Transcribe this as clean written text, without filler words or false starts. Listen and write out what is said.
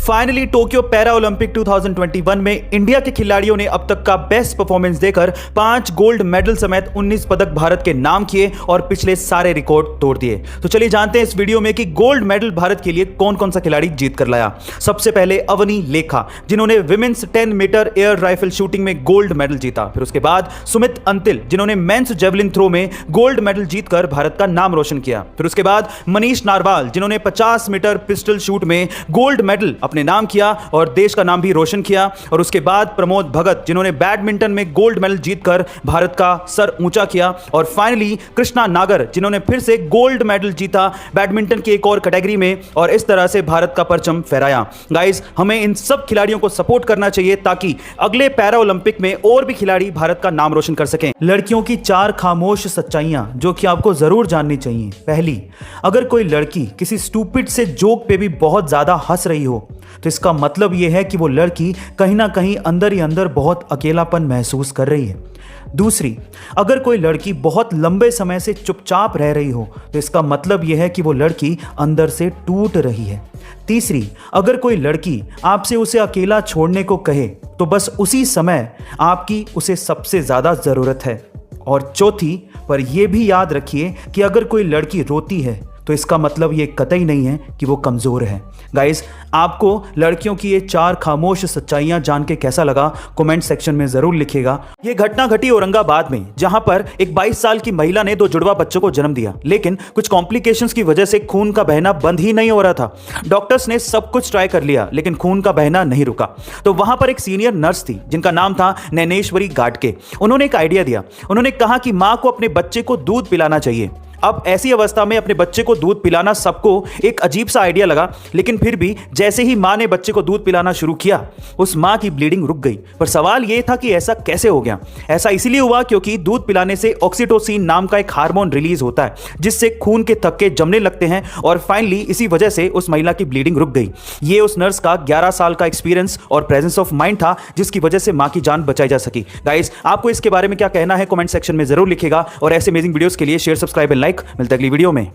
Finally Tokyo para Olympic 2021 में India के खिलाड़ियों ने अब तक का बेस्ट परफॉर्मेंस देकर 5 गोल्ड मेडल समेत 19 पदक भारत के नाम किए और पिछले सारे रिकॉर्ड तोड़ दिए। तो चलिए जानते हैं इस वीडियो में कि गोल्ड मेडल भारत के लिए कौन कौन सा खिलाड़ी जीत कर लाया। सबसे पहले अवनी लेखा, जिन्होंने women's 10 metre air rifle shooting में गोल्ड मेडल जीता। फिर उसके बाद सुमित अंतिल, जिन्होंने मेंस जेवलिन थ्रो में गोल्ड मेडल जीतकर भारत का नाम रोशन किया। फिर उसके बाद मनीष नारवाल, जिन्होंने 50 मीटर पिस्टल शूट में गोल्ड मेडल अपने नाम किया और देश का नाम भी रोशन किया। और उसके बाद प्रमोद भगत, जिन्होंने बैडमिंटन में गोल्ड मेडल जीतकर भारत का सर ऊंचा किया। और फाइनली कृष्णा नागर, जिन्होंने फिर से गोल्ड मेडल जीता बैडमिंटन की एक और कैटेगरी में और इस तरह से भारत का परचम फहराया। गाइस, हमें इन सब खिलाड़ियों को सपोर्ट करना चाहिए ताकि अगले पैरा ओलंपिक में और भी खिलाड़ी भारत का नाम रोशन कर सकें। लड़कियों की 4 खामोश सच्चाइयां जो कि आपको जरूर जाननी चाहिए। पहली, अगर कोई लड़की किसी स्टूपिड से जोक पे भी बहुत ज्यादा हंस रही हो तो इसका मतलब यह है कि वो लड़की कहीं ना कहीं अंदर ही अंदर बहुत अकेलापन महसूस कर रही है। दूसरी, अगर कोई लड़की बहुत लंबे समय से चुपचाप रह रही हो तो इसका मतलब यह है कि वो लड़की अंदर से टूट रही है। तीसरी, अगर कोई लड़की आपसे उसे अकेला छोड़ने को कहे तो बस उसी समय आपकी उसे सबसे ज्यादा जरूरत है। और चौथी, पर यह भी याद रखिए कि अगर कोई लड़की रोती है तो इसका मतलब ये कतई नहीं है कि वो कमजोर है। गाइस, आपको लड़कियों की ये 4 खामोश सच्चाइयां जान के कैसा लगा कमेंट सेक्शन में जरूर लिखिएगा। ये घटना घटी औरंगाबाद में, जहां पर एक 22 साल की महिला ने 2 जुड़वा बच्चों को जन्म दिया, लेकिन कुछ कॉम्प्लिकेशंस की वजह से खून का बहना बंद ही नहीं हो रहा था। डॉक्टर्स ने सब कुछ ट्राई कर लिया लेकिन खून का बहना नहीं रुका। तो वहां पर एक सीनियर नर्स थी जिनका नाम था नैनेश्वरी गाडके। उन्होंने एक आइडिया दिया। उन्होंने कहा कि मां को अपने बच्चे को दूध पिलाना चाहिए। अब ऐसी अवस्था में अपने बच्चे को दूध पिलाना सबको एक अजीब सा आइडिया लगा, लेकिन फिर भी जैसे ही मां ने बच्चे को दूध पिलाना शुरू किया उस मां की ब्लीडिंग रुक गई। पर सवाल यह था कि ऐसा कैसे हो गया। ऐसा इसलिए हुआ क्योंकि दूध पिलाने से ऑक्सीटोसिन नाम का एक हार्मोन रिलीज होता है जिससे खून के थक्के जमने लगते हैं और फाइनली इसी वजह से उस महिला की ब्लीडिंग रुक गई। ये उस नर्स का 11 साल का एक्सपीरियंस और प्रेजेंस ऑफ माइंड था जिसकी वजह से मां की जान बचाई जा सकी। गाइस, आपको इसके बारे में क्या कहना है कमेंट सेक्शन में जरूर लिखिएगा और ऐसे अमेजिंग वीडियोस के लिए शेयर, सब्सक्राइब एंड लाइक। मिलते हैं अगली वीडियो में।